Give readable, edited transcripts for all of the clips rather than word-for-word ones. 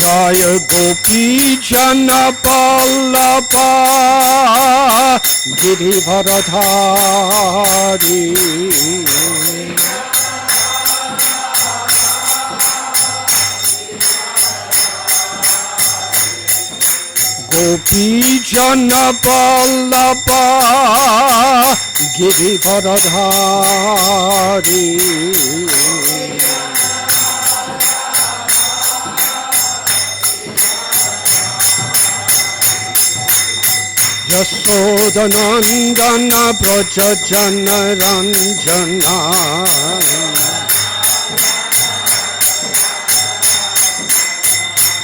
Jaya Gopi Jana Pallapa Girivardhari Gopi Jana Pallapa Girivardhari Yasodanandana Brajajana Ranjana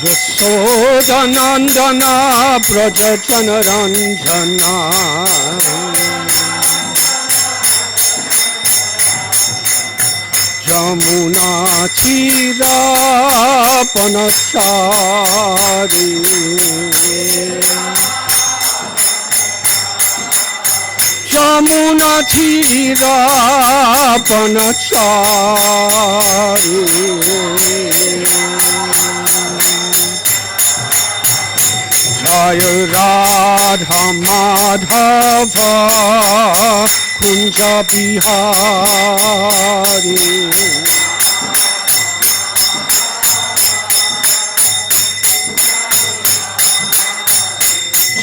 Yasodanandana Brajajana Ranjana Jamuna Tira Panachari Jamuna Tira Panachari Jaya Radha Madhava Kunja Bihari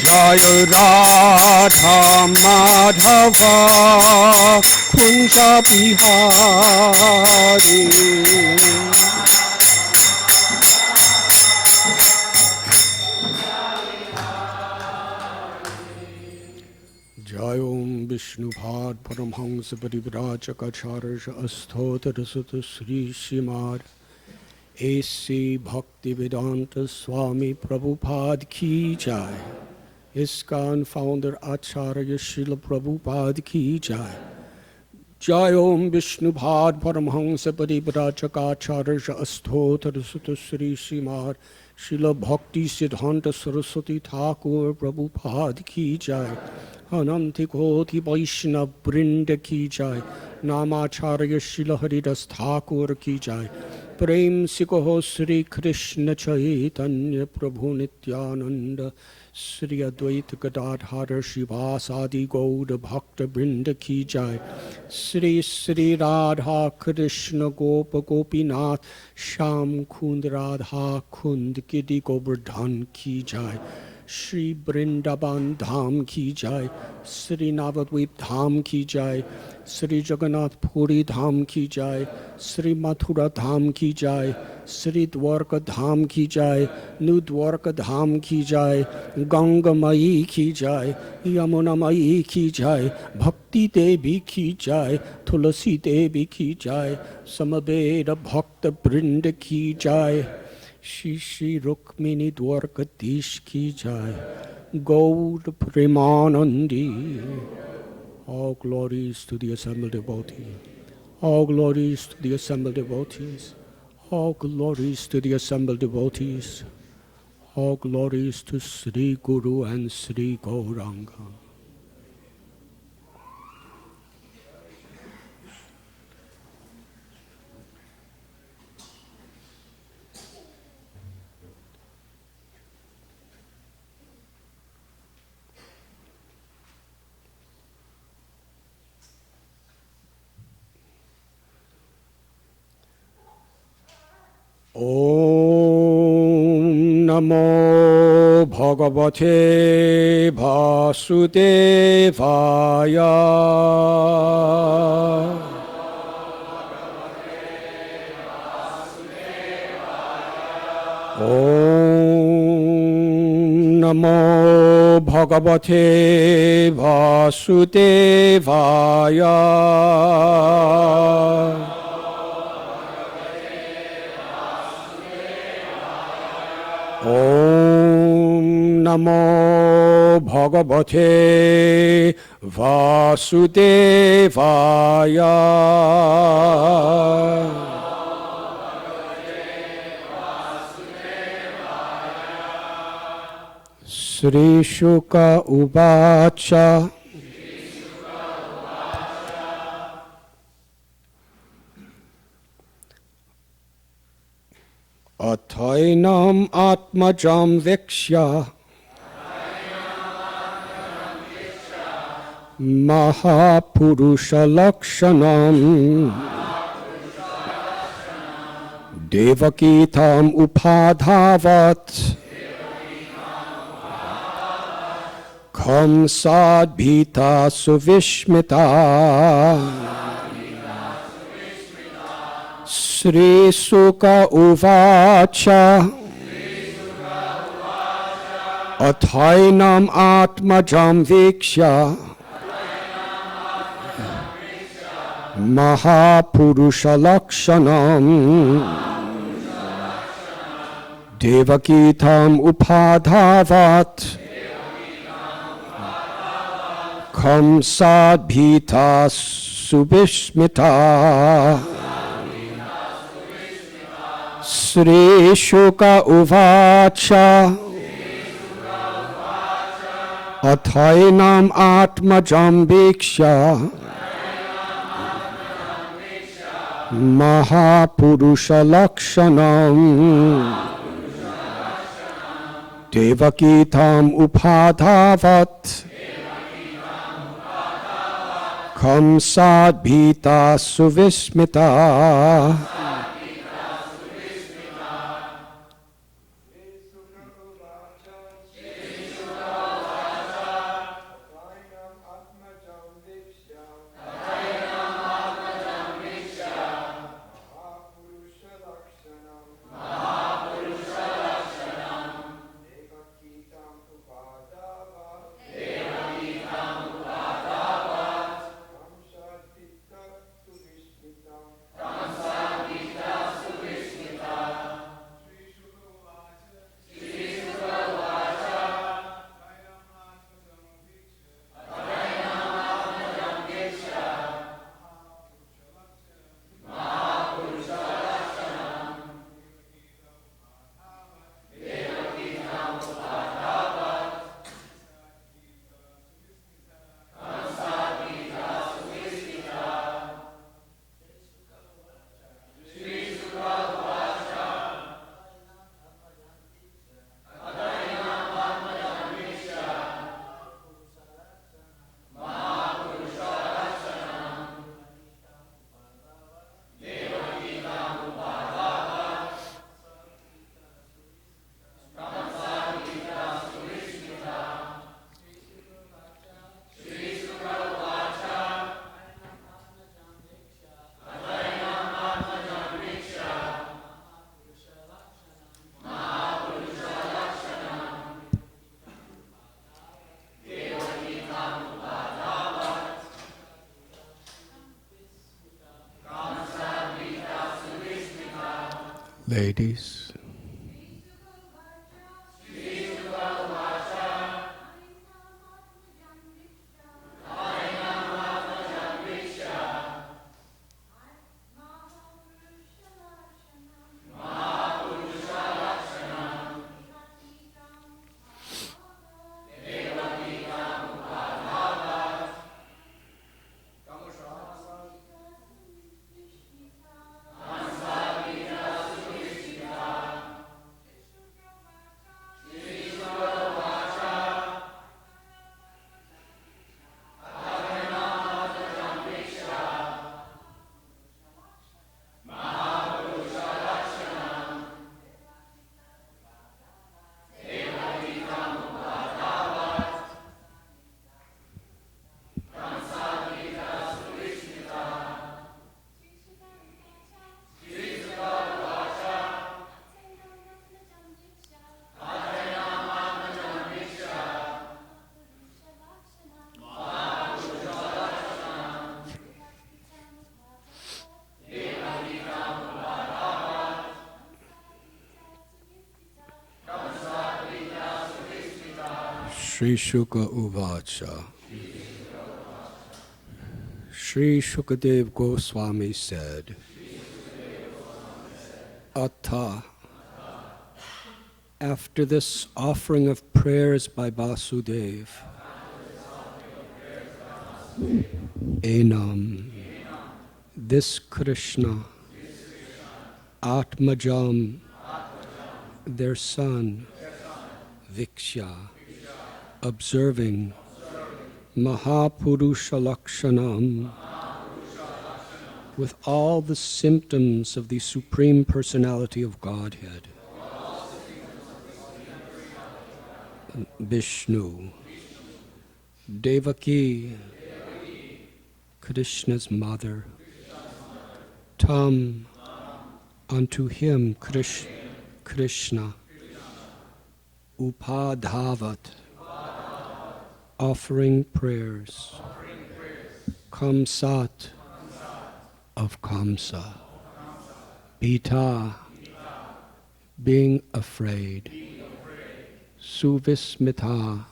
Jaya Radha Madhava Kunja Bihari Jai Om Vishnu Bhad Paramhansa Parivrajakacharya Asthotar Sutta Sri Shrimad A.C. Bhaktivedanta Swami Prabhupada Ki Jai ISKCON founder Acharya Srila Prabhupada Ki Jai Jai Om Vishnu Bhad Paramhansa Parivrajakacharya Asthotar Sutta Sri Shrimad Srila Bhakti Siddhanta Saraswati Thakur Prabhupada Ki Jai Ananti Koti Vaishnav Brinda Ki Jai Namacharya Srila Haridas Thakur Ki Jai Prem Sikoho Sri Krishna Chaitanya Prabhu Nityananda Sri Advaita Gadadhara Shivasadi Gauda Bhakta Brinda Ki Jai Sri Sri Radha Krishna Gopa Gopinath Sham Kund Radha Kund Gidi Govardhan Ki Jai Shri Vrindavan Dham Ki Jai Sri Navadvip Dham Ki Jai Sri Jagannath Puri Dham Ki Jai Sri Mathura Dham Ki Jai Sri Dwarka Dham Ki Jai New Dwarka Dham Ki Jai Ganga Mai Ki Jai Yamuna Mai Ki Jai Bhakti Devi Ki Jai Tulasi Devi Ki Jai Samaveda Bhakta Brinda Ki Jai Shri Shri Rukmini Dwarkadish Ki Jai Gaur Premanandi. All glories to the assembled devotees. All glories to the assembled devotees. All glories to the assembled devotees. All glories to Sri Guru and Sri Gauranga. Om Namo Bhagavate Vasudevaya. Om Namo Bhagavate Vasudevaya. Om Namo Bhagavate Vasudevaya. Sri Shuka Uvacha. Athainam atmajam vikshya Mahapurusha Lakshanam Devaki tam upadhavat Kamsad bhita suvishmita Sri Sukha uvacha Athainam atmajam vikshya Mahapurusha Lakshanam Devaki tam upadhavat Kamsad bhita subhishmita Sri Shuka uvacha Athainam atmajam vikshya Mahapurusha Lakshanam Devaki tam upadhavat Kamsad bhita suvismita Ladies, Sri Shuka uvacha. Sri Shukadev Goswami said, Atha, after this offering of prayers by Vasudeva, Enam, this Krishna, Atmajam, their son, Viksha, observing Mahapurusha Lakshanam with all the symptoms of the Supreme Personality of Godhead. Vishnu, Devaki, Krishna's mother, Tam, unto him Krishna, Upadhavat, offering prayers, Kamsat, of Kamsa, Pita, being afraid, Suvismita,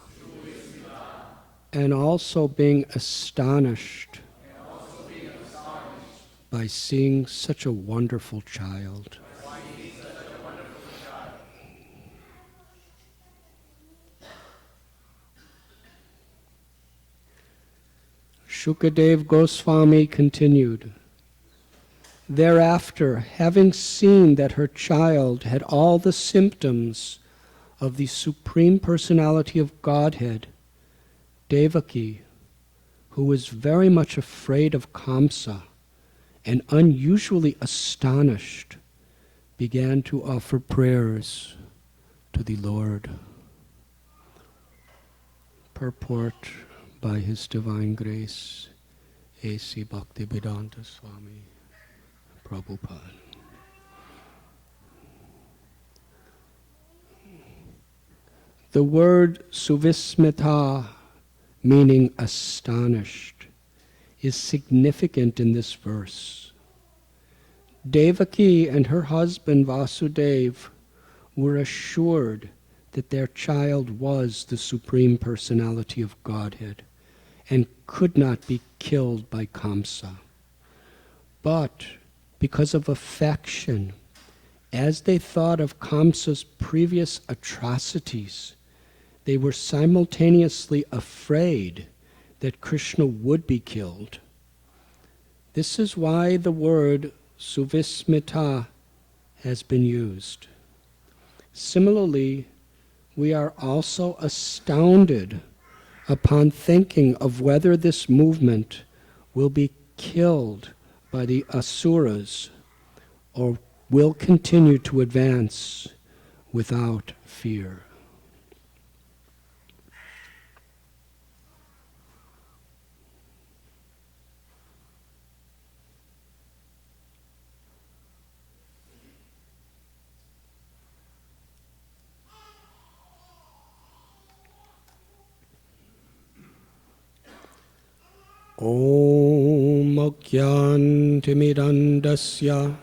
and also being astonished by seeing such a wonderful child. Shukadev Goswami continued, thereafter, having seen that her child had all the symptoms of the Supreme Personality of Godhead, Devaki, who was very much afraid of Kamsa and unusually astonished, began to offer prayers to the Lord. Purport by His Divine Grace, A.C. Bhaktivedanta Swami Prabhupada. The word suvismita, meaning astonished, is significant in this verse. Devaki and her husband Vasudeva were assured that their child was the Supreme Personality of Godhead and could not be killed by Kamsa. But because of affection, as they thought of Kamsa's previous atrocities, they were simultaneously afraid that Krishna would be killed. This is why the word suvismita has been used. Similarly, we are also astounded upon thinking of whether this movement will be killed by the asuras or will continue to advance without fear. Om Agyantimirandasya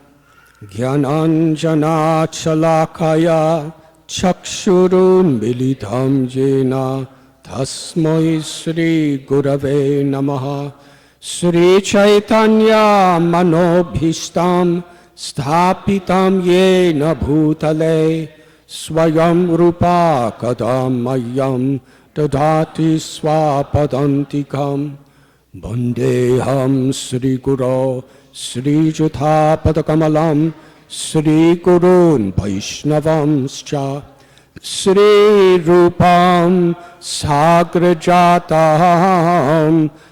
Jnananjana Chalakaya Chakshurun Militam Jena Tasmai Sri Gurave Namaha Sri Chaitanya Manobhishtam Sthapitam Yena Bhutale Swayam Rupa Kadam Mayam Dadati Swapadantikam Bandeham Sri Guru Sri Jutha Padakamalam Sri Gurun Vaishnavamscha Sri Rupam Sagrajatam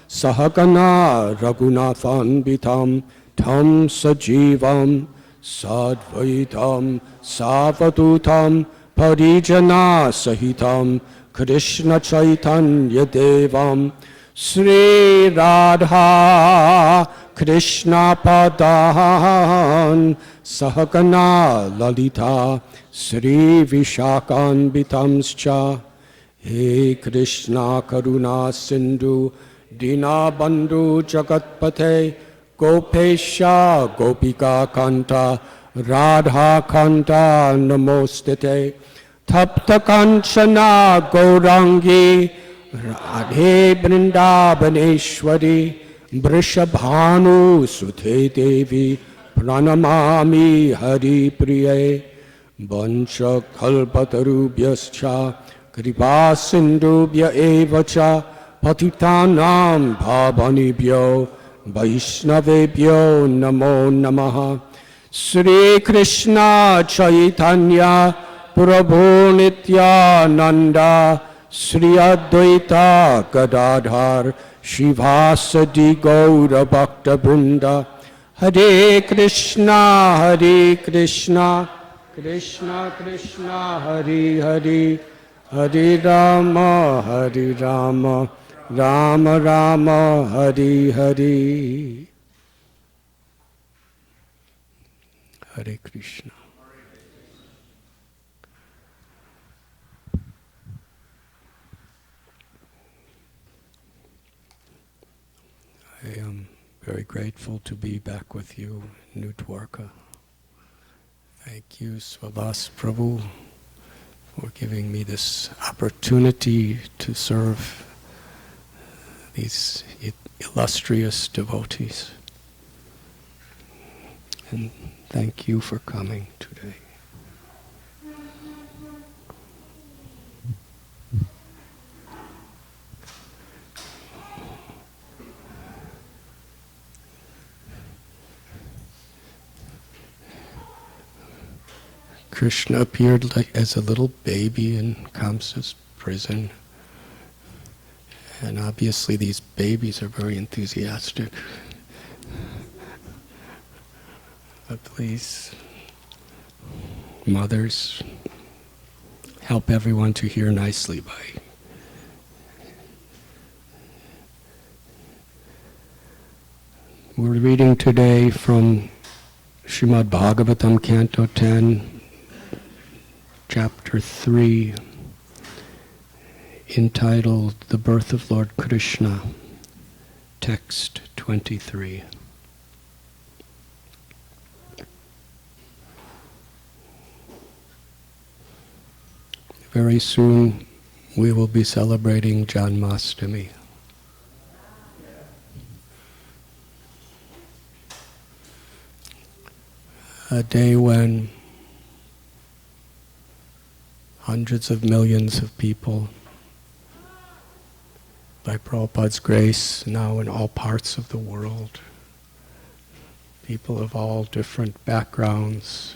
Sahagana Raghunathanvitam Tam Sajivam Sadvaitam Savadutam Parijana Sahitam Krishna Chaitanya Devam Sri Radha Krishna Padan Sahagana Lalita Sri Vishakanvitamscha He Krishna Karuna Sindhu Dina Bandhu Jagatpate Gopesha Gopika Kanta Radha Kanta Namostete Tapta Kanchana Gaurangi Radhe Vrindavaneshwari Vrishabhanu Sute Devi Pranamami Hari Priye Vancha Kalpatarubhyascha Kripa Sindhubhya Evacha Patitanam Bhavanibhyo Vaishnavebhyo Namo Namaha Sri Krishna Chaitanya Prabhu Nityananda Sri Advaita Gadadhar Shivasadi Gaura Bhakta Brinda Hare Krishna Krishna Krishna Hare Hare Hare Rama Rama Rama Hare Hare. Hare Krishna. I am very grateful to be back with you in New Dwarka. Thank you, Swabhas Prabhu, for giving me this opportunity to serve these illustrious devotees. And thank you for coming today. Krishna appeared as a little baby in Kamsa's prison. And obviously these babies are very enthusiastic. But please, mothers, help everyone to hear nicely by we're reading today from Srimad Bhagavatam, Canto 10, Chapter 3, entitled The Birth of Lord Krishna, Text 23. Very soon we will be celebrating Janmashtami. A day when hundreds of millions of people, by Prabhupada's grace, now in all parts of the world, people of all different backgrounds,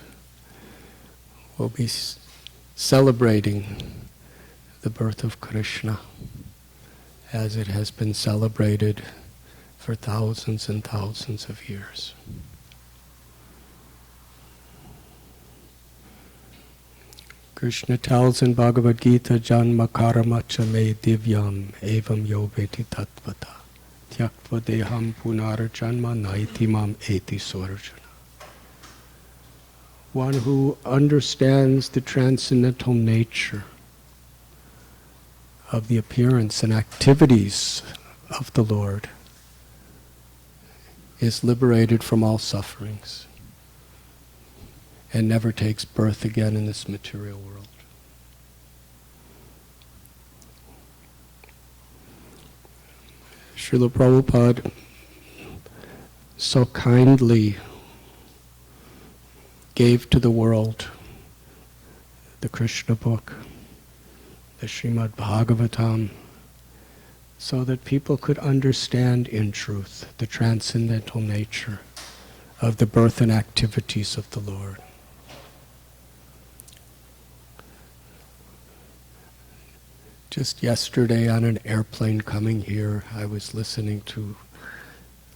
will be celebrating the birth of Krishna as it has been celebrated for thousands and thousands of years. Krishna tells in Bhagavad Gita, Janma karamacha me divyam evam yo veti tattvata tyaktva deham punarjanma naiti mam eti swarjana. One who understands the transcendental nature of the appearance and activities of the Lord is liberated from all sufferings and never takes birth again in this material world. Srila Prabhupada so kindly gave to the world the Krishna book, the Srimad Bhagavatam, so that people could understand in truth the transcendental nature of the birth and activities of the Lord. Just yesterday on an airplane coming here, I was listening to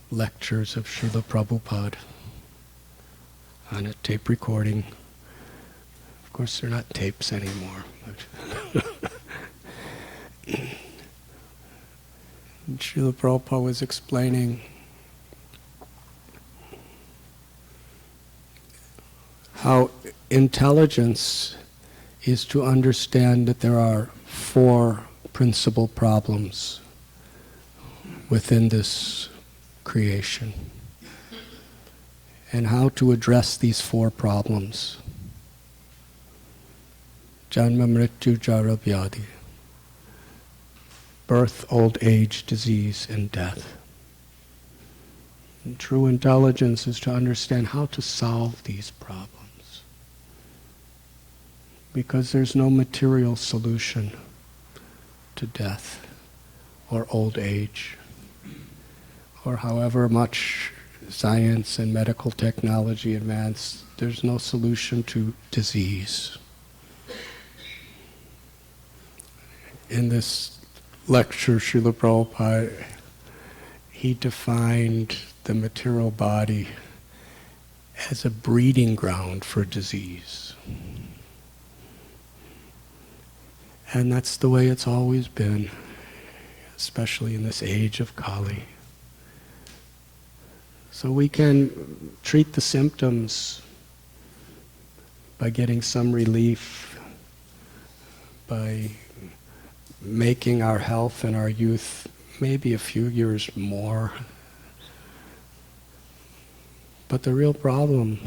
lectures of Srila Prabhupada on a tape recording. Of course, they're not tapes anymore. But Srila Prabhupada was explaining how intelligence is to understand that there are four principal problems within this creation, and how to address these four problems. Janma, Mrityu, Jara, Vyadhi. Birth, old age, disease, and death. And true intelligence is to understand how to solve these problems, because there's no material solution to death or old age, or however much science and medical technology advance, there's no solution to disease. In this lecture, Srila Prabhupada, he defined the material body as a breeding ground for disease. And that's the way it's always been, especially in this age of Kali. So we can treat the symptoms by getting some relief, by making our health and our youth maybe a few years more. But the real problem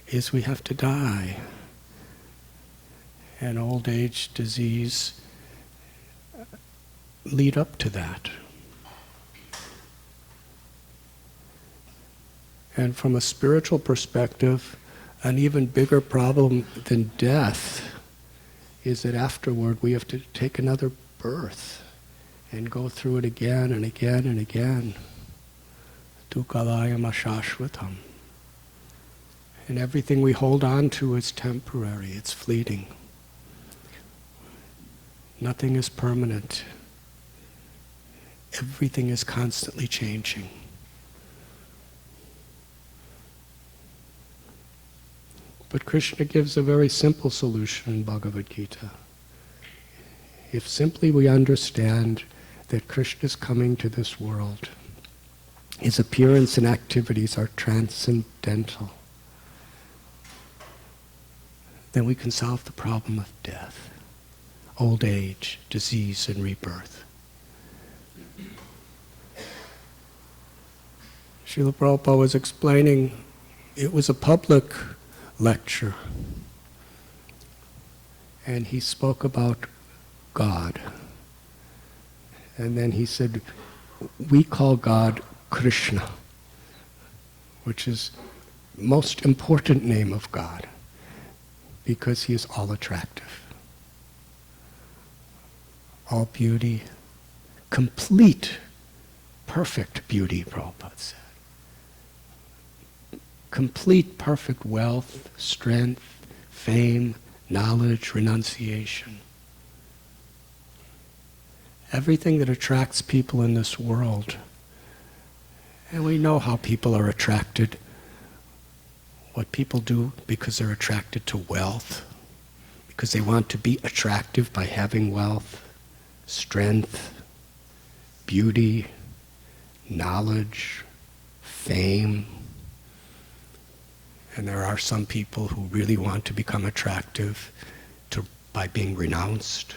is we have to die. And old age, disease lead up to that. And from a spiritual perspective, an even bigger problem than death is that afterward we have to take another birth and go through it again and again and again. Dukkhalayam ashashvatam. And everything we hold on to is temporary, it's fleeting. Nothing is permanent. Everything is constantly changing. But Krishna gives a very simple solution in Bhagavad Gita. If simply we understand that Krishna is coming to this world, his appearance and activities are transcendental, then we can solve the problem of death, old age, disease, and rebirth. Srila Prabhupada was explaining, it was a public lecture, and he spoke about God. And then he said, we call God Krishna, which is the most important name of God, because he is all attractive, all beauty, complete, perfect beauty, Prabhupada said. Complete, perfect wealth, strength, fame, knowledge, renunciation. Everything that attracts people in this world. And we know how people are attracted. What people do because they're attracted to wealth, because they want to be attractive by having wealth, strength, beauty, knowledge, fame. And there are some people who really want to become attractive by being renounced.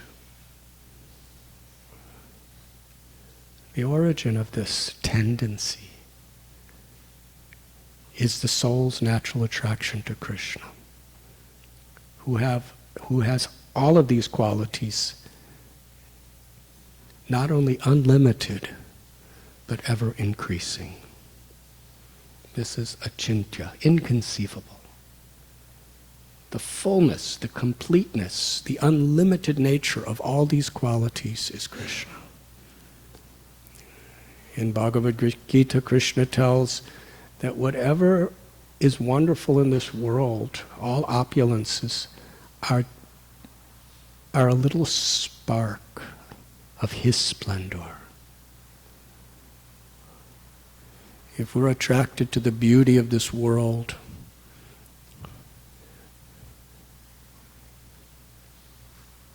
The origin of this tendency is the soul's natural attraction to Krishna, who has all of these qualities, not only unlimited, but ever increasing. This is achintya, inconceivable. The fullness, the completeness, the unlimited nature of all these qualities is Krishna. In Bhagavad Gita, Krishna tells that whatever is wonderful in this world, all opulences, are a little spark of his splendor. If we're attracted to the beauty of this world,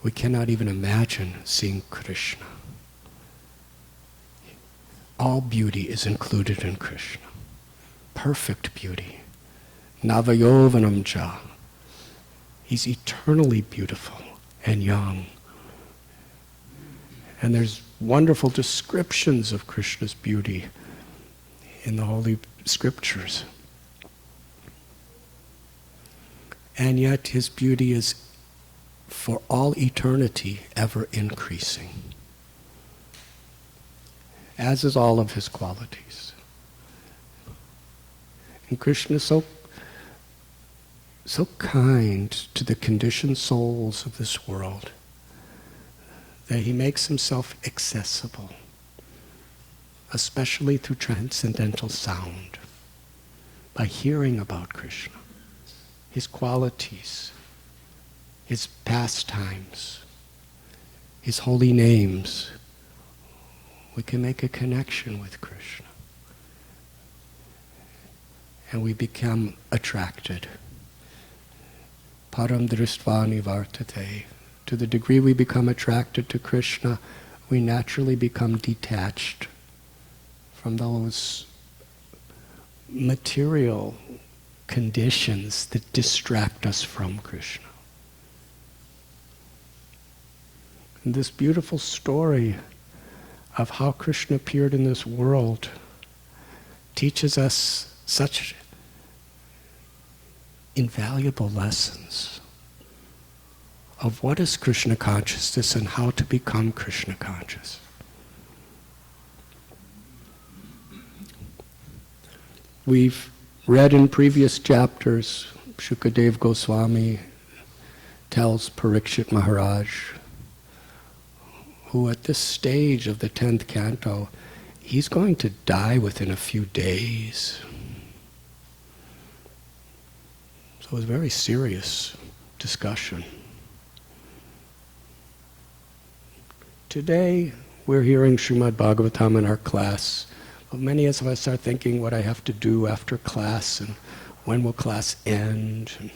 we cannot even imagine seeing Krishna. All beauty is included in Krishna. Perfect beauty. Navayovanam cha. He's eternally beautiful and young. And there's wonderful descriptions of Krishna's beauty in the Holy Scriptures. And yet his beauty is for all eternity ever increasing, as is all of his qualities. And Krishna is so kind to the conditioned souls of this world that he makes himself accessible, especially through transcendental sound, by hearing about Krishna, his qualities, his pastimes, His holy names, we can make a connection with Krishna. And we become attracted. Param dristvani vartate. To the degree we become attracted to Krishna, we naturally become detached from those material conditions that distract us from Krishna. And this beautiful story of how Krishna appeared in this world teaches us such invaluable lessons of what is Krishna consciousness and how to become Krishna conscious. We've read in previous chapters, Shukadeva Goswami tells Parikshit Maharaj, who at this stage of the 10th canto, he's going to die within a few days. So it was a very serious discussion. Today, we're hearing Srimad Bhagavatam in our class. But many of us are thinking what I have to do after class and when will class end. And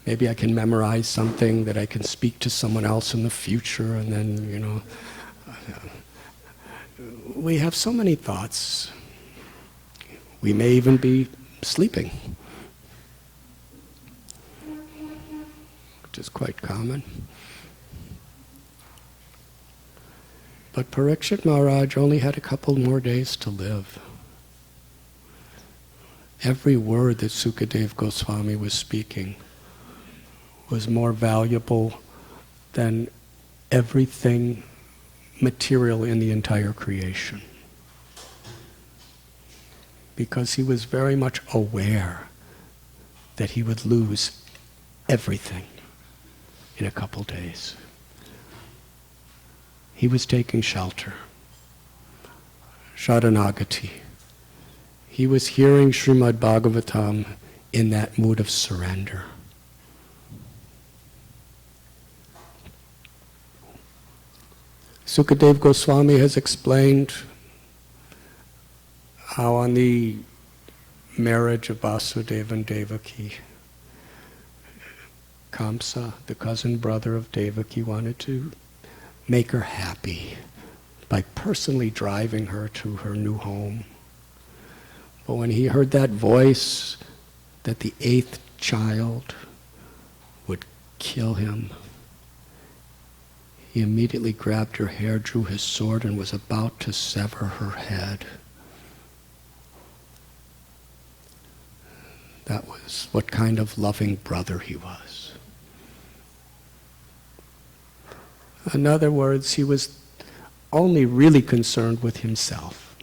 maybe I can memorize something that I can speak to someone else in the future, and then, we have so many thoughts. We may even be sleeping, which is quite common. But Parikshit Maharaj only had a couple more days to live. Every word that Sukadeva Goswami was speaking was more valuable than everything material in the entire creation. Because he was very much aware that he would lose everything in a couple days. He was taking shelter. Sharanagati. He was hearing Srimad Bhagavatam in that mood of surrender. Sukadeva Goswami has explained how on the marriage of Vasudeva and Devaki, Kamsa, the cousin brother of Devaki, wanted to make her happy by personally driving her to her new home. But when he heard that voice that the 8th child would kill him, he immediately grabbed her hair, drew his sword, and was about to sever her head. That was what kind of loving brother he was. In other words, he was only really concerned with himself.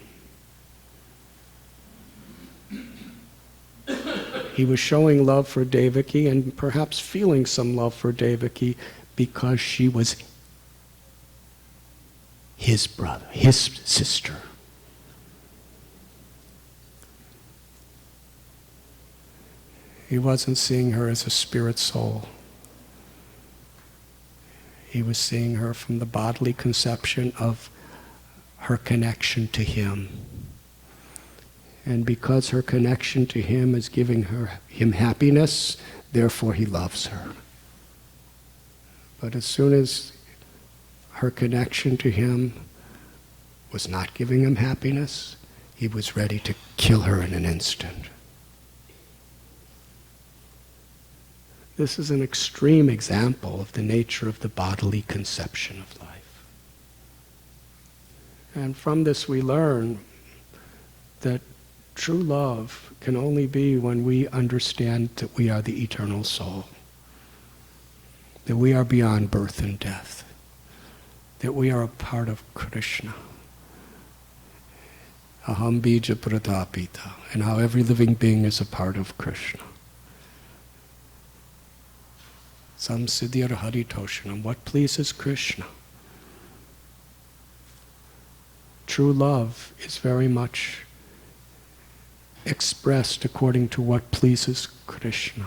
He was showing love for Devaki and perhaps feeling some love for Devaki because she was his brother, his sister. He wasn't seeing her as a spirit soul. He was seeing her from the bodily conception of her connection to him. And because her connection to him is giving him happiness, therefore he loves her. But as soon as her connection to him was not giving him happiness, he was ready to kill her in an instant. This is an extreme example of the nature of the bodily conception of life. And from this we learn that true love can only be when we understand that we are the eternal soul, that we are beyond birth and death, that we are a part of Krishna. Aham bija pratapita, and how every living being is a part of Krishna. Samsiddhir haritoshanam, what pleases Krishna? True love is very much expressed according to what pleases Krishna.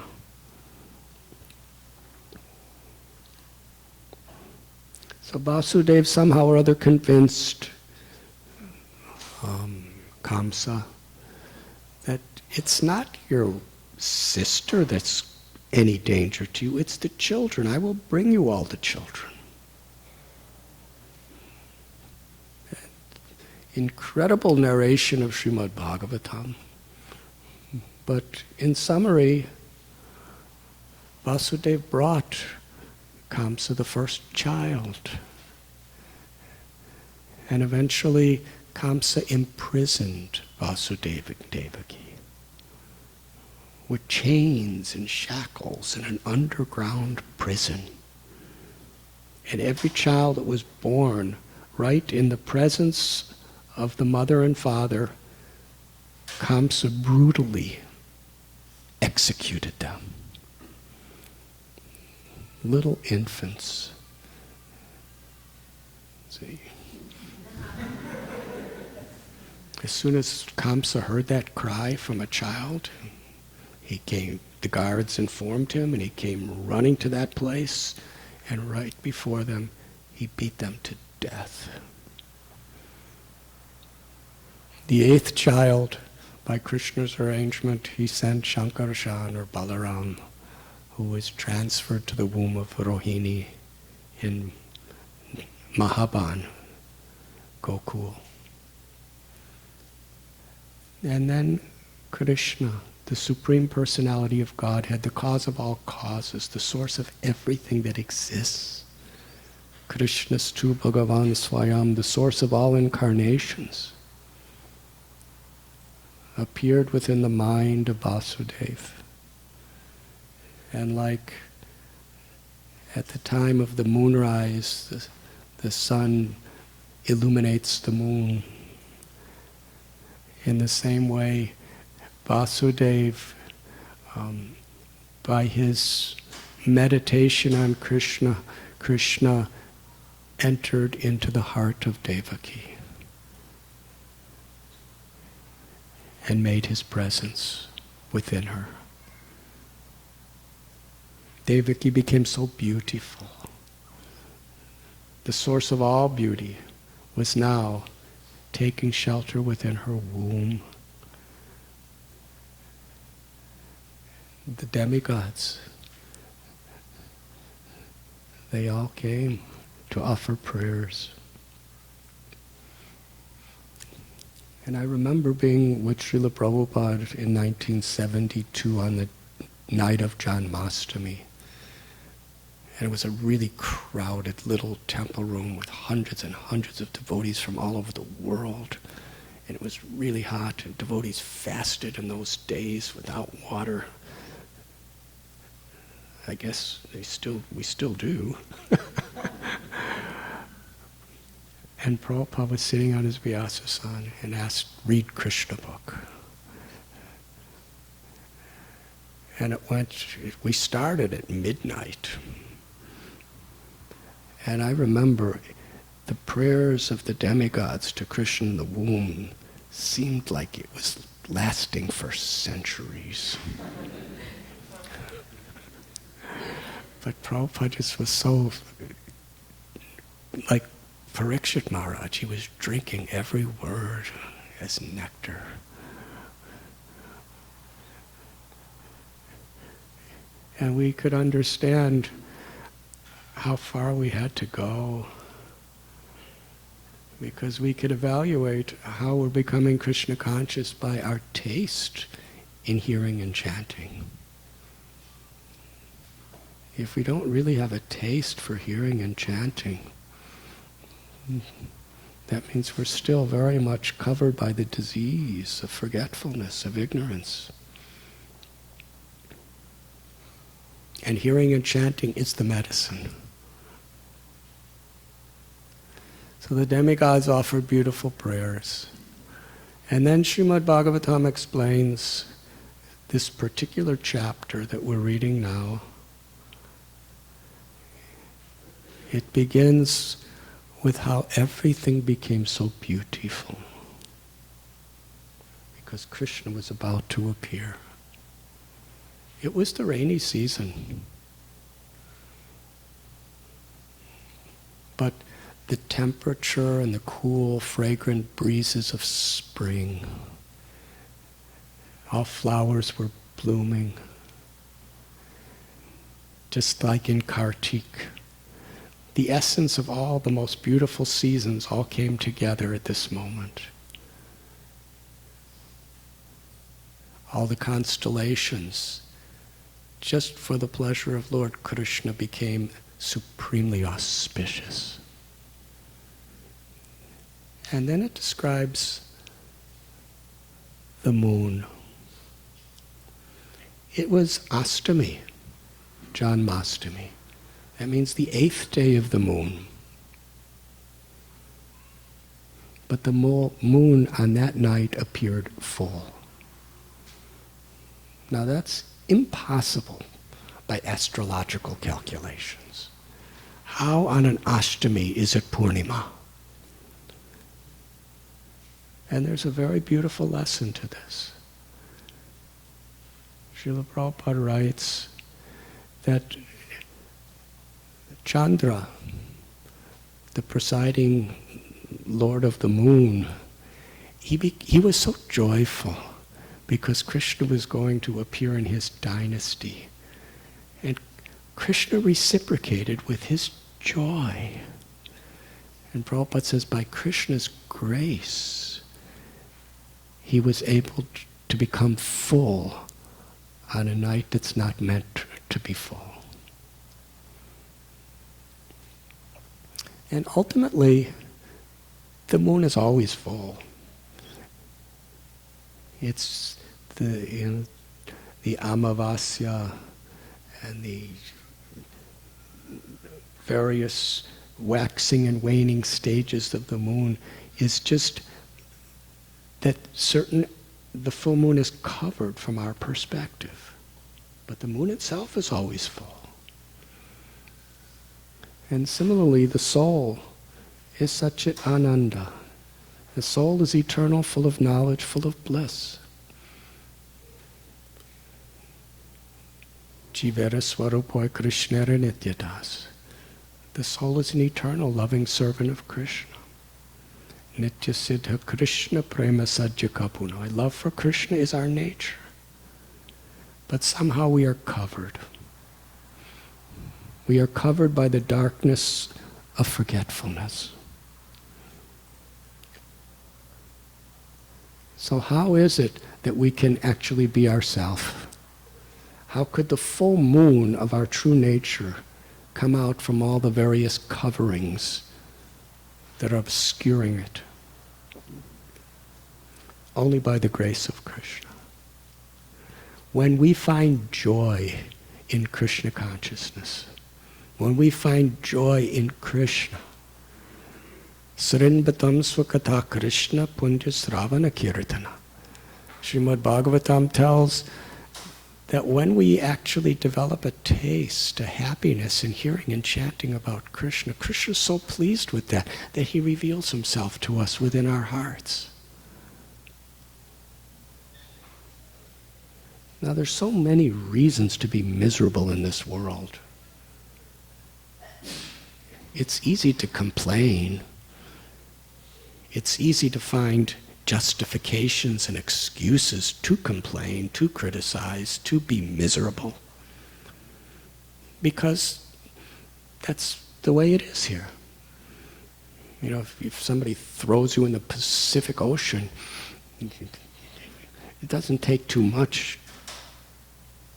So Vasudeva somehow or other convinced Kamsa that it's not your sister that's any danger to you, it's the children. I will bring you all the children. Incredible narration of Srimad Bhagavatam. But in summary, Vasudeva brought Kamsa the first child. And eventually Kamsa imprisoned Vasudeva and Devaki with chains and shackles in an underground prison. And every child that was born right in the presence of the mother and father, Kamsa brutally executed them. Little infants. See? As soon as Kamsa heard that cry from a child, he came, the guards informed him, and he came running to that place, and right before them, he beat them to death. The eighth child, by Krishna's arrangement, he sent Shankarshan or Balaram, who was transferred to the womb of Rohini in Mahaban, Gokul. And then Krishna, the Supreme Personality of Godhead, the cause of all causes, the source of everything that exists. Krishnastu Bhagavan Swayam, the source of all incarnations, appeared within the mind of Vasudeva. And like at the time of the moonrise, the sun illuminates the moon. In the same way, Vasudeva, by his meditation on Krishna, Krishna entered into the heart of Devaki and made his presence within her. Devaki became so beautiful. The source of all beauty was now taking shelter within her womb. The demigods, they all came to offer prayers. And I remember being with Srila Prabhupada in 1972 on the night of Janmashtami. And it was a really crowded little temple room with hundreds and hundreds of devotees from all over the world. And it was really hot, and devotees fasted in those days without water. I guess we still do. And Prabhupada was sitting on his Vyasasana and asked, read Krishna book. And we started at midnight. And I remember the prayers of the demigods to Krishna in the womb seemed like it was lasting for centuries. But Prabhupada just was so, like Parikshit Maharaj, he was drinking every word as nectar. And we could understand how far we had to go, because we could evaluate how we're becoming Krishna conscious by our taste in hearing and chanting. If we don't really have a taste for hearing and chanting, that means we're still very much covered by the disease of forgetfulness, of ignorance. And hearing and chanting is the medicine. So the demigods offered beautiful prayers. And then Srimad Bhagavatam explains this particular chapter that we're reading now. It begins with how everything became so beautiful because Krishna was about to appear. It was the rainy season. But the temperature and the cool, fragrant breezes of spring. All flowers were blooming. Just like in Kartik. The essence of all the most beautiful seasons all came together at this moment. All the constellations, just for the pleasure of Lord Krishna, became supremely auspicious. And then it describes the moon. It was Astami, Janmastami. That means the 8th day of the moon. But the moon on that night appeared full. Now that's impossible by astrological calculations. How on an Ashtami is it Purnima? And there's a very beautiful lesson to this. Srila Prabhupada writes that Chandra, the presiding Lord of the moon, he was so joyful because Krishna was going to appear in his dynasty. And Krishna reciprocated with his joy. And Prabhupada says, by Krishna's grace, he was able to become full on a night that's not meant to be full. And ultimately, the moon is always full. It's the Amavasya and the various waxing and waning stages of the moon is just that the full moon is covered from our perspective. But the moon itself is always full. And similarly, the soul is Satchit Ananda. The soul is eternal, full of knowledge, full of bliss. Jivera Swarupoi Krishnera Nityadas. The soul is an eternal, loving servant of Krishna. Nitya Siddha Krishna Prema Sajja Kapuna. Our love for Krishna is our nature. But somehow we are covered. We are covered by the darkness of forgetfulness. So how is it that we can actually be ourself? How could the full moon of our true nature come out from all the various coverings that are obscuring it? Only by the grace of Krishna. When we find joy in Krishna consciousness, when we find joy in Krishna, Srinbatam Swakatha Krishna Punja Sravana Kirtana. Srimad Bhagavatam tells that when we actually develop a taste, a happiness in hearing and chanting about Krishna, Krishna is so pleased with that he reveals himself to us within our hearts. Now there's so many reasons to be miserable in this world. It's easy to complain. It's easy to find justifications and excuses to complain, to criticize, to be miserable. Because that's the way it is here. You know, if somebody throws you in the Pacific Ocean, it doesn't take too much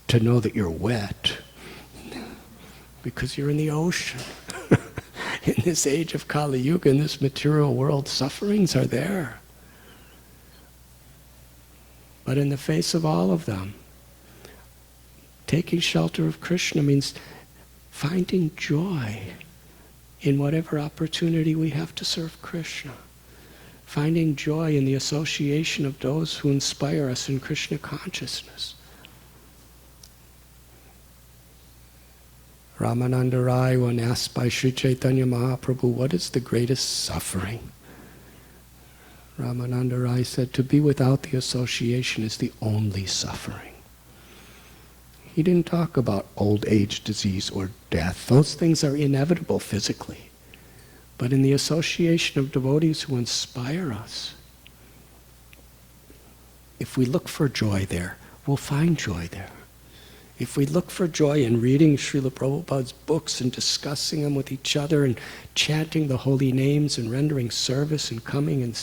to know that you're wet, because you're in the ocean. In this age of Kali Yuga, in this material world, sufferings are there. But in the face of all of them, taking shelter of Krishna means finding joy in whatever opportunity we have to serve Krishna. Finding joy in the association of those who inspire us in Krishna consciousness. Ramananda Rai, when asked by Sri Chaitanya Mahaprabhu, what is the greatest suffering? Ramananda Rai said, to be without the association is the only suffering. He didn't talk about old age, disease, or death. Those things are inevitable physically. but in the association of devotees who inspire us. If we look for joy there, we'll find joy there. If we look for joy in reading Srila Prabhupada's books and discussing them with each other and chanting the holy names and rendering service and coming and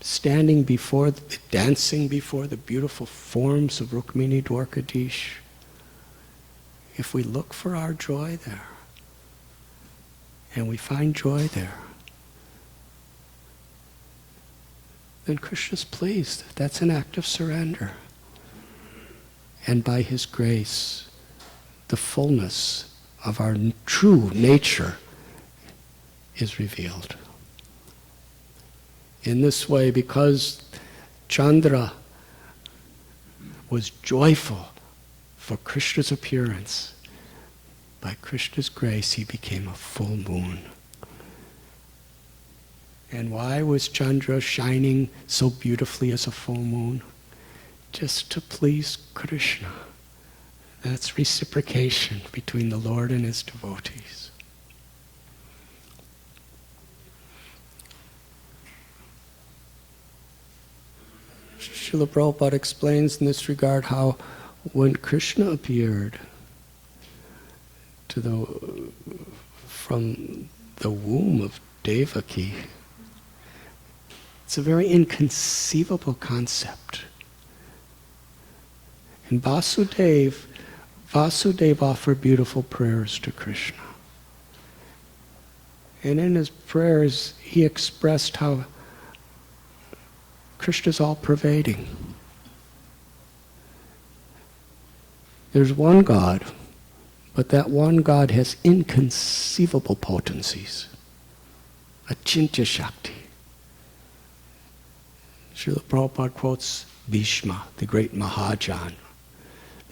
standing before, dancing before the beautiful forms of Rukmini Dwarkadish, if we look for our joy there, and we find joy there, then Krishna's pleased. That's an act of surrender. And by His grace, the fullness of our true nature is revealed. In this way, because Chandra was joyful for Krishna's appearance, by Krishna's grace he became a full moon. And why was Chandra shining so beautifully as a full moon? Just to please Krishna. That's reciprocation between the Lord and His devotees. Srila Prabhupada explains in this regard how when Krishna appeared from the womb of Devaki, it's a very inconceivable concept. And Vasudeva offered beautiful prayers to Krishna. And in his prayers, he expressed how Krishna's all-pervading. There's one God, but that one God has inconceivable potencies. Achintya Shakti. Srila Prabhupada quotes Bhishma, the great Mahajan,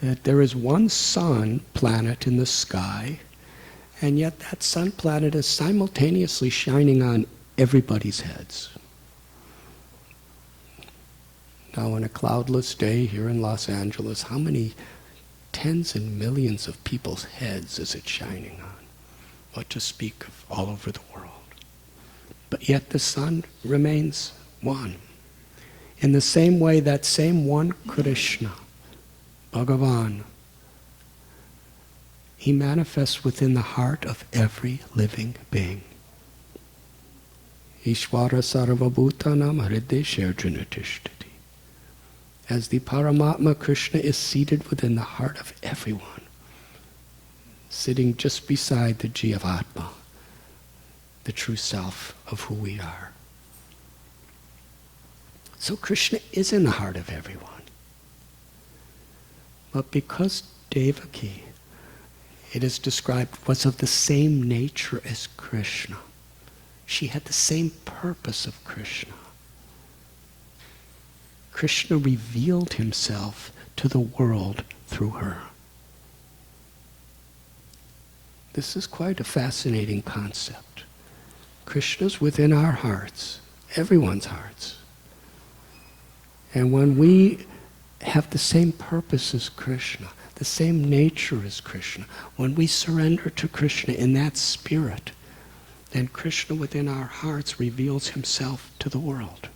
that there is one sun planet in the sky, and yet that sun planet is simultaneously shining on everybody's heads. Now, on a cloudless day here in Los Angeles, how many tens and millions of people's heads is it shining on? What to speak of all over the world. But yet the sun remains one. In the same way, that same one Krishna, Bhagavan, he manifests within the heart of every living being. Ishvara sarvabhutanam hrideshe arjuna. As the Paramatma Krishna is seated within the heart of everyone, sitting just beside the Jivatma, the true self of who we are. So Krishna is in the heart of everyone. But because Devaki, it is described, was of the same nature as Krishna, she had the same purpose of Krishna. Krishna revealed himself to the world through her. This is quite a fascinating concept. Krishna's within our hearts, everyone's hearts. And when we have the same purpose as Krishna, the same nature as Krishna, when we surrender to Krishna in that spirit, then Krishna within our hearts reveals himself to the world.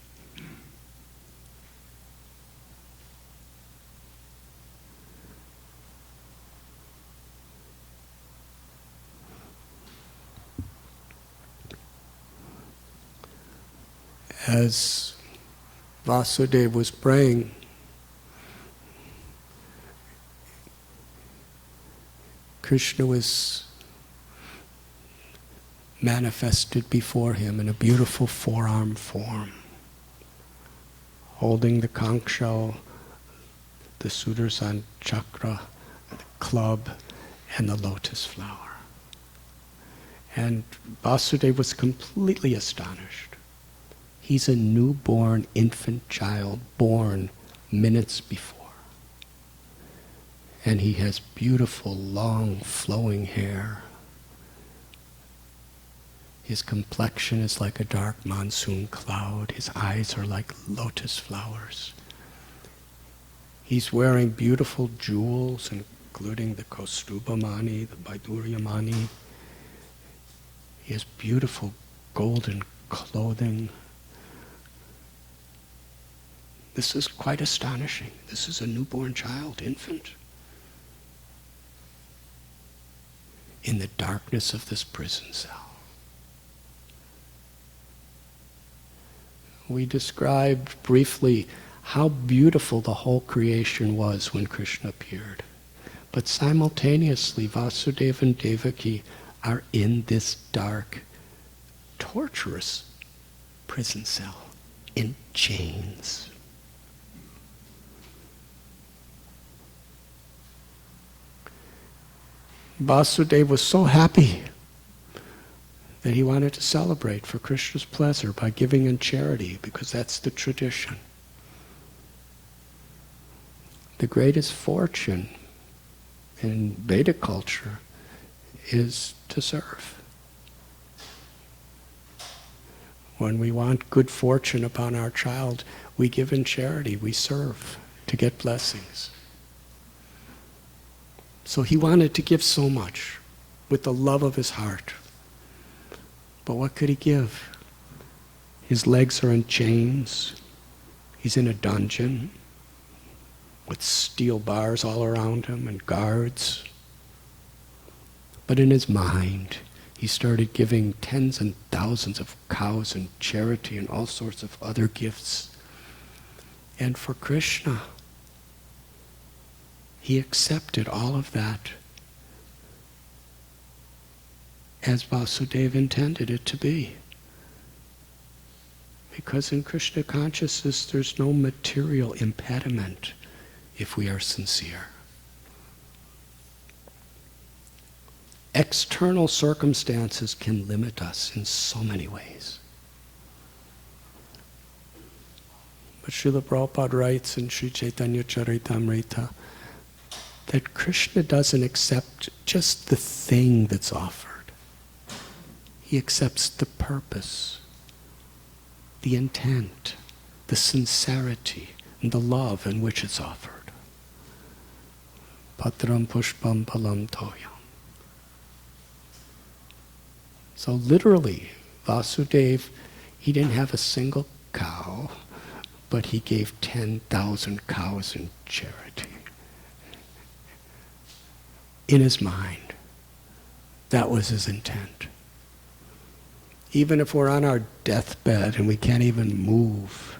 As Vasudeva was praying, Krishna was manifested before him in a beautiful four-arm form, holding the conch shell, the Sudarshan chakra, the club, and the lotus flower. And Vasudeva was completely astonished. He's a newborn infant child born minutes before. And he has beautiful, long, flowing hair. His complexion is like a dark monsoon cloud. His eyes are like lotus flowers. He's wearing beautiful jewels, including the Kaustubha mani, the Vaidurya mani. He has beautiful golden clothing. This is quite astonishing. This is a newborn child, infant. In the darkness of this prison cell. We described briefly how beautiful the whole creation was when Krishna appeared. But simultaneously, Vasudeva and Devaki are in this dark, torturous prison cell, in chains. Vasudeva was so happy that he wanted to celebrate for Krishna's pleasure by giving in charity, because that's the tradition. The greatest fortune in Vedic culture is to serve. When we want good fortune upon our child, we give in charity, we serve to get blessings. So he wanted to give so much with the love of his heart. But what could he give? His legs are in chains. He's in a dungeon with steel bars all around him and guards. But in his mind, he started giving tens and thousands of cows in charity and all sorts of other gifts. And for Krishna, he accepted all of that as Vasudeva intended it to be. Because in Krishna consciousness, there's no material impediment if we are sincere. External circumstances can limit us in so many ways. But Srila Prabhupada writes in Sri Chaitanya Charitamrita that Krishna doesn't accept just the thing that's offered. He accepts the purpose, the intent, the sincerity, and the love in which it's offered. Patram pushpam palam toyam. So literally, Vasudeva, he didn't have a single cow, but he gave 10,000 cows in charity. In his mind, that was his intent. Even if we're on our deathbed and we can't even move,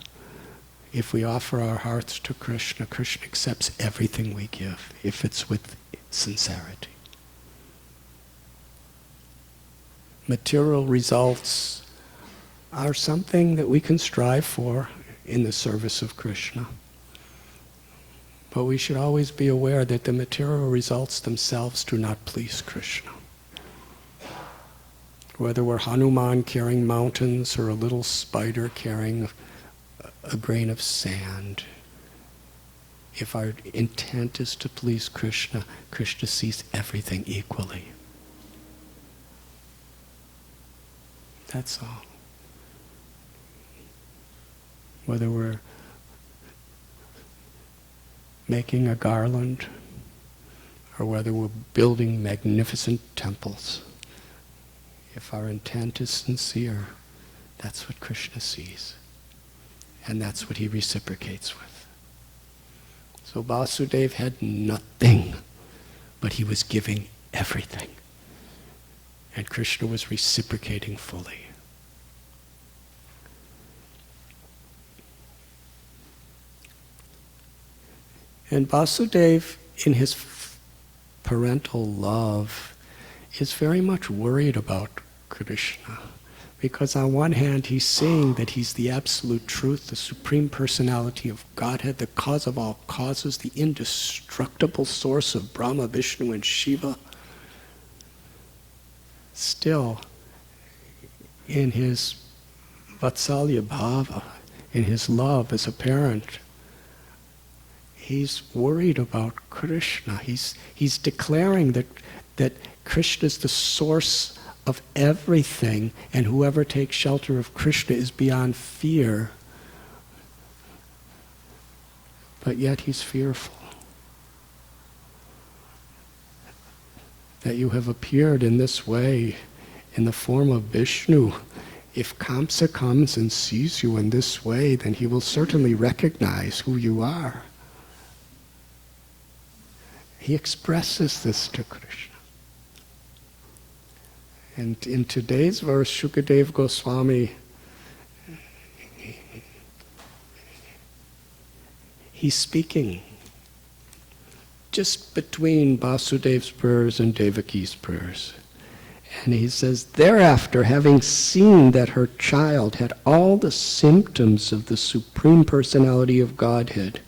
if we offer our hearts to Krishna, Krishna accepts everything we give, if it's with sincerity. Material results are something that we can strive for in the service of Krishna. But we should always be aware that the material results themselves do not please Krishna. Whether we're Hanuman carrying mountains or a little spider carrying a grain of sand, if our intent is to please Krishna, Krishna sees everything equally. That's all. Whether we're making a garland or whether we're building magnificent temples, if our intent is sincere, that's what Krishna sees. And that's what he reciprocates with. So Vasudeva had nothing, but he was giving everything. And Krishna was reciprocating fully. And Vasudeva, in his parental love, is very much worried about Krishna. Because on one hand, he's saying that he's the absolute truth, the supreme personality of Godhead, the cause of all causes, the indestructible source of Brahma, Vishnu, and Shiva. Still, in his Vatsalya Bhava, in his love as a parent, he's worried about Krishna. He's declaring that Krishna is the source of everything, and whoever takes shelter of Krishna is beyond fear. But yet he's fearful that you have appeared in this way, in the form of Vishnu, if Kamsa comes and sees you in this way, then he will certainly recognize who you are. He expresses this to Krishna. And in today's verse, Shukadeva Goswami, he's speaking just between Vasudev's prayers and Devaki's prayers. And he says, thereafter, having seen that her child had all the symptoms of the Supreme Personality of Godhead,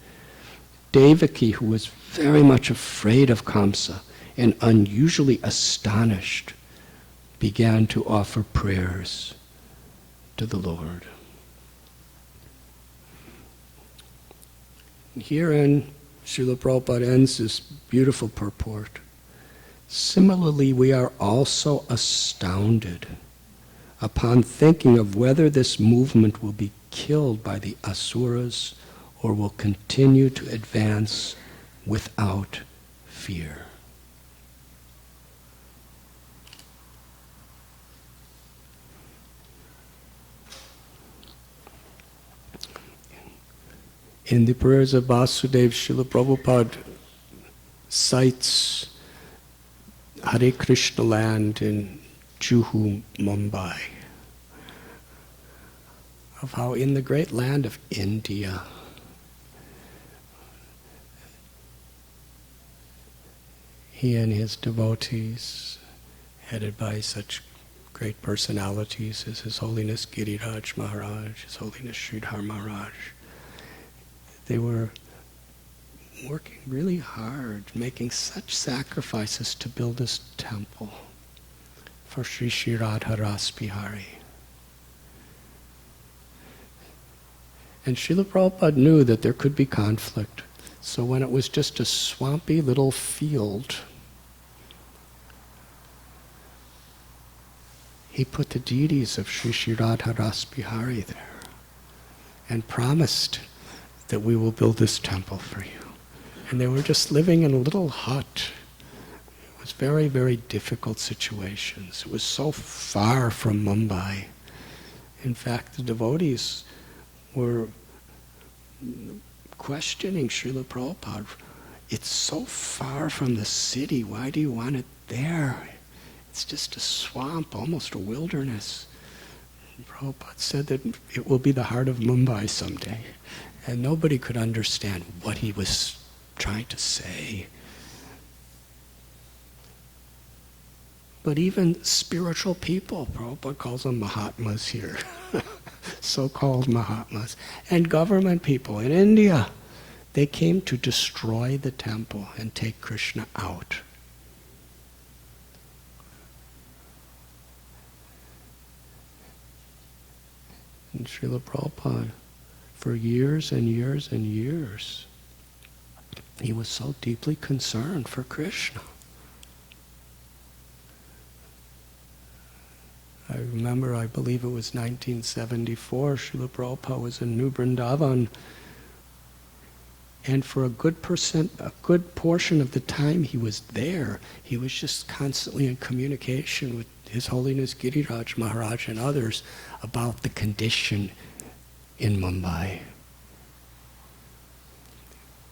Devaki, who was very much afraid of Kamsa and unusually astonished, began to offer prayers to the Lord. Herein, Srila Prabhupada ends this beautiful purport. Similarly, we are also astounded upon thinking of whether this movement will be killed by the asuras or will continue to advance without fear. In the prayers of Vasudeva, Srila Prabhupada cites Hare Krishna land in Juhu, Mumbai, of how in the great land of India, he and his devotees, headed by such great personalities as His Holiness Giriraj Maharaj, His Holiness Sridhar Maharaj, they were working really hard, making such sacrifices to build this temple for Sri Sri Radha Ras Bihari. And Srila Prabhupada knew that there could be conflict. So when it was just a swampy little field, he put the deities of Sri Sri Radha Ras Bihari there and promised that we will build this temple for you. And they were just living in a little hut. It was very, very difficult situations. It was so far from Mumbai. In fact, the devotees were questioning Srila Prabhupada. It's so far from the city. Why do you want it there? It's just a swamp, almost a wilderness. And Prabhupada said that it will be the heart of Mumbai someday. And nobody could understand what he was trying to say. But even spiritual people, Prabhupada calls them Mahatmas here, so-called Mahatmas, and government people in India, they came to destroy the temple and take Krishna out. And Srila Prabhupada, for years and years and years, he was so deeply concerned for Krishna. I remember, I believe it was 1974, Srila Prabhupada was in New Vrindavan, and for a good portion of the time he was there, he was just constantly in communication with His Holiness Giriraj Maharaj and others about the condition in Mumbai.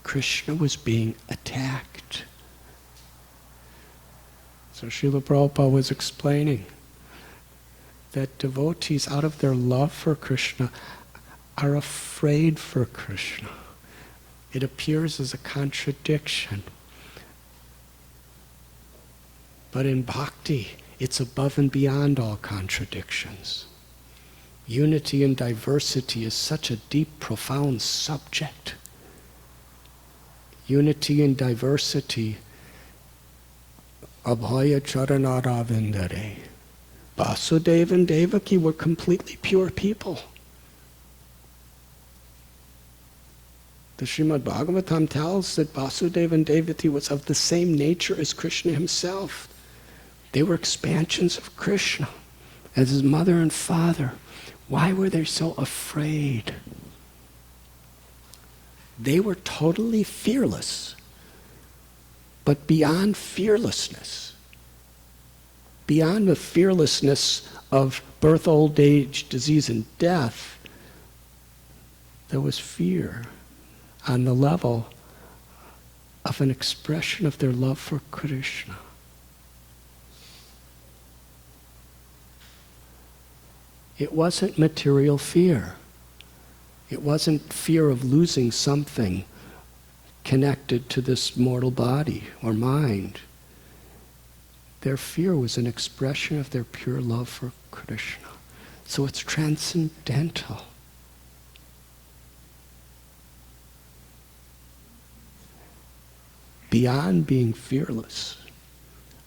Krishna was being attacked. So Srila Prabhupada was explaining that devotees, out of their love for Krishna, are afraid for Krishna. It appears as a contradiction. But in bhakti, it's above and beyond all contradictions. Unity and diversity is such a deep, profound subject. Unity and diversity, abhaya charanāravindare. Vasudeva and Devaki were completely pure people. The Srimad Bhagavatam tells that Vasudeva and Devaki was of the same nature as Krishna himself. They were expansions of Krishna as his mother and father. Why were they so afraid? They were totally fearless. But beyond fearlessness, beyond the fearlessness of birth, old age, disease, and death, there was fear on the level of an expression of their love for Krishna. It wasn't material fear. It wasn't fear of losing something connected to this mortal body or mind. Their fear was an expression of their pure love for Krishna. So it's transcendental. Beyond being fearless,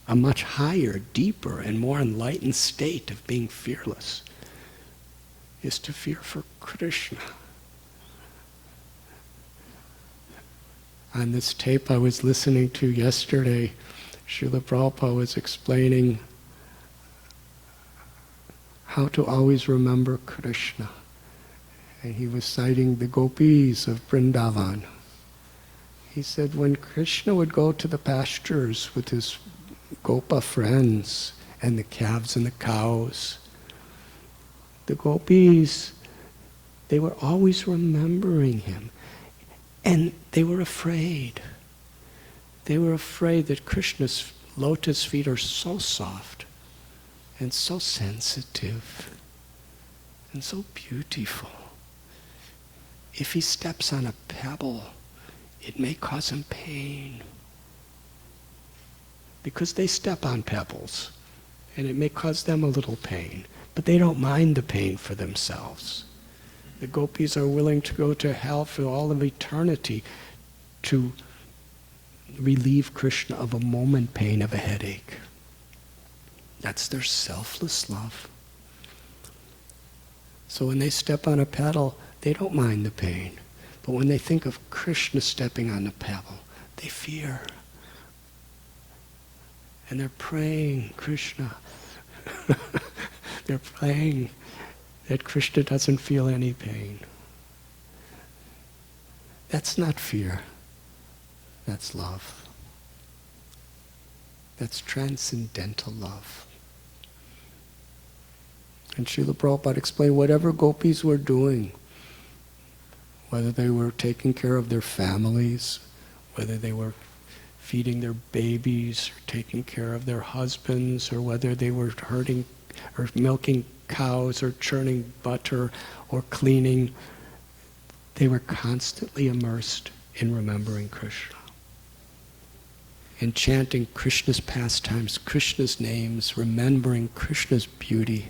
a much higher, deeper, and more enlightened state of being fearless is to fear for Krishna. On this tape I was listening to yesterday, Srila Prabhupada was explaining how to always remember Krishna. And he was citing the gopis of Vrindavan. He said when Krishna would go to the pastures with his gopa friends and the calves and the cows, the gopis, they were always remembering him. And they were afraid. They were afraid that Krishna's lotus feet are so soft and so sensitive and so beautiful. If he steps on a pebble, it may cause him pain. Because they step on pebbles, and it may cause them a little pain. But they don't mind the pain for themselves. The gopis are willing to go to hell for all of eternity to relieve Krishna of a moment pain of a headache. That's their selfless love. So when they step on a pebble, they don't mind the pain. But when they think of Krishna stepping on the pebble, they fear. And they're praying, Krishna. They're praying that Krishna doesn't feel any pain. That's not fear. That's love. That's transcendental love. And Srila Prabhupada explained whatever gopis were doing, whether they were taking care of their families, whether they were feeding their babies, or taking care of their husbands, or whether they were herding or milking cows, or churning butter, or cleaning, they were constantly immersed in remembering Krishna. And chanting Krishna's pastimes, Krishna's names, remembering Krishna's beauty,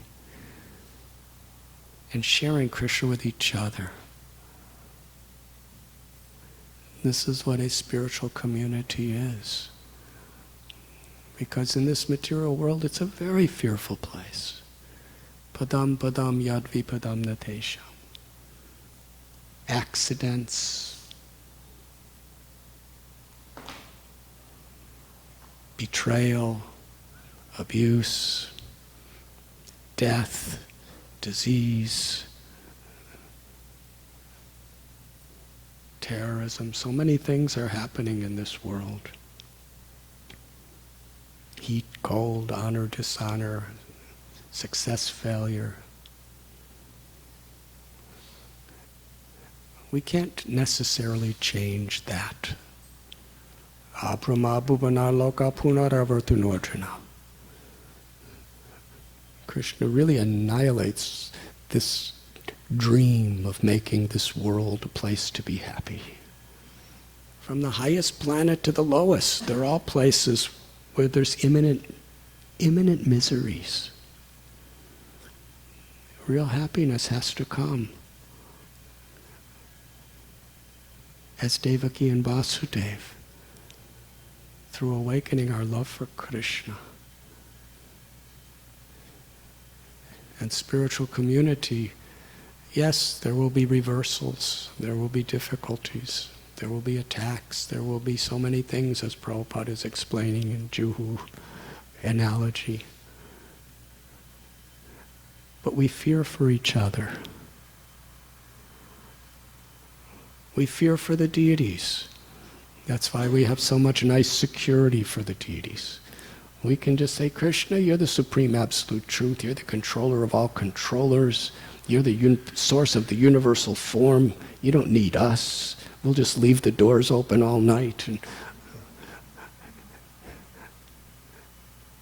and sharing Krishna with each other. This is what a spiritual community is. Because in this material world, it's a very fearful place. Padam padam yadvi padam natesham. Accidents, betrayal, abuse, death, disease, terrorism. So many things are happening in this world. Heat, cold, honor, dishonor, success, failure. We can't necessarily change that. Abrahma bhuvana loka punaravartunodrina. Krishna really annihilates this dream of making this world a place to be happy. From the highest planet to the lowest, they're all places where there's imminent miseries. Real happiness has to come as Devaki and Vasudeva, through awakening our love for Krishna. And spiritual community, yes, there will be reversals, there will be difficulties, there will be attacks, there will be so many things, as Prabhupada is explaining in Juhu analogy. But we fear for each other. We fear for the deities. That's why we have so much nice security for the deities. We can just say, Krishna, you're the supreme absolute truth. You're the controller of all controllers. You're the source of the universal form. You don't need us. We'll just leave the doors open all night.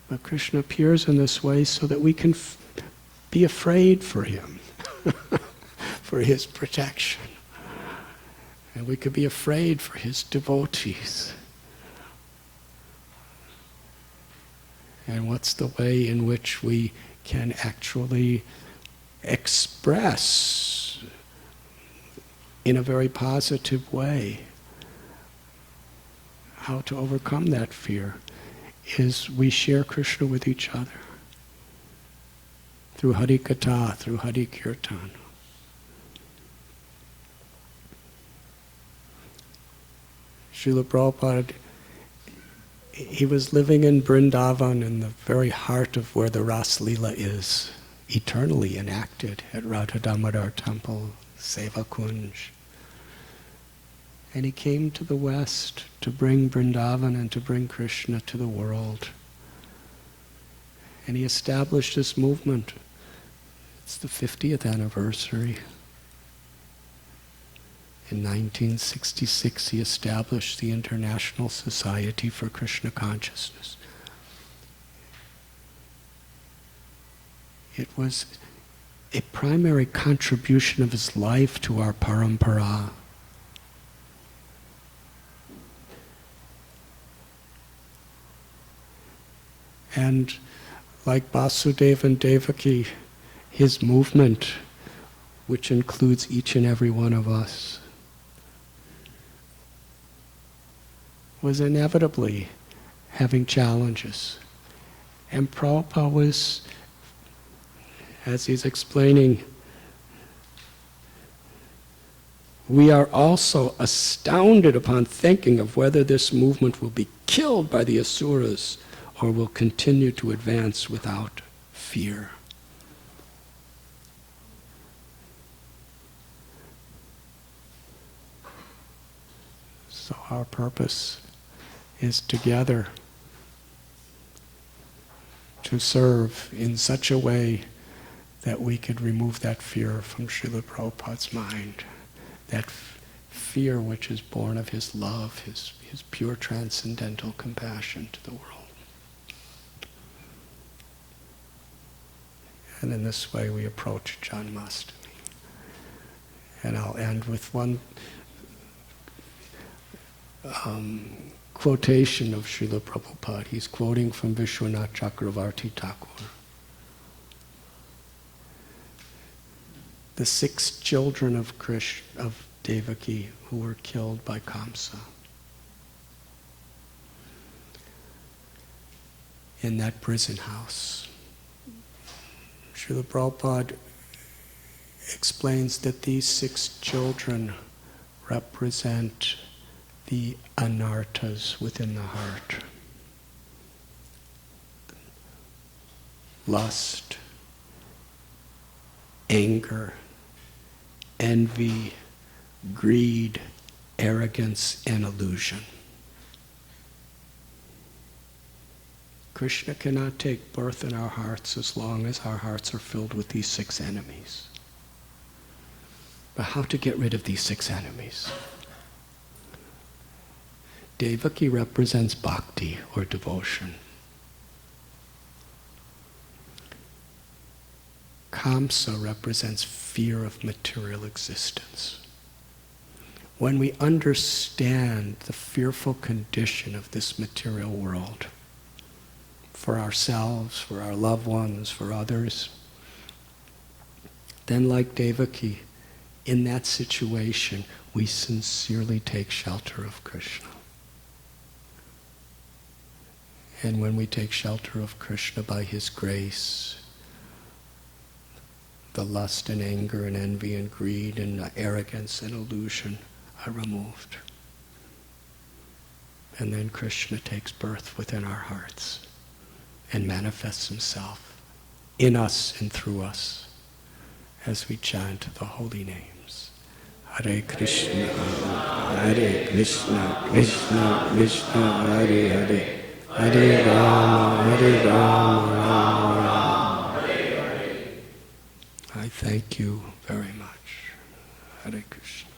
But Krishna appears in this way so that we can be afraid for him, for his protection. And we could be afraid for his devotees. And what's the way in which we can actually express in a very positive way how to overcome that fear is we share Krishna with each other through Hari Katha, through Hari Kirtan. Srila Prabhupada, he was living in Vrindavan, in the very heart of where the Ras Lila is, eternally enacted at Radha Damodar Temple, Seva Kunj. And he came to the West to bring Vrindavan and to bring Krishna to the world. And he established this movement. It's the 50th anniversary. In 1966, he established the International Society for Krishna Consciousness. It was a primary contribution of his life to our parampara. And like Vasudeva and Devaki, his movement, which includes each and every one of us, was inevitably having challenges. And Prabhupada was, as he's explaining, we are also astounded upon thinking of whether this movement will be killed by the asuras or will continue to advance without fear. So our purpose is together to serve in such a way that we could remove that fear from Srila Prabhupada's mind, that fear which is born of his love, his pure transcendental compassion to the world. And in this way we approach Janmashtami. And I'll end with one quotation of Srila Prabhupada. He's quoting from Vishwanath Chakravarti Thakur. The 6 children of Devaki who were killed by Kamsa. In that prison house. Srila Prabhupada explains that these 6 children represent the anarthas within the heart. Lust, anger, envy, greed, arrogance, and illusion. Krishna cannot take birth in our hearts as long as our hearts are filled with these 6 enemies. But how to get rid of these 6 enemies? Devaki represents bhakti, or devotion. Kamsa represents fear of material existence. When we understand the fearful condition of this material world, for ourselves, for our loved ones, for others, then like Devaki, in that situation, we sincerely take shelter of Krishna. And when we take shelter of Krishna by his grace, the lust and anger and envy and greed and arrogance and illusion are removed. And then Krishna takes birth within our hearts and manifests himself in us and through us as we chant the holy names. Hare Krishna, Krishna Krishna, Hare Hare, Hare Rama, Hare Rama, Rama Rama. I thank you very much. Hare Krishna.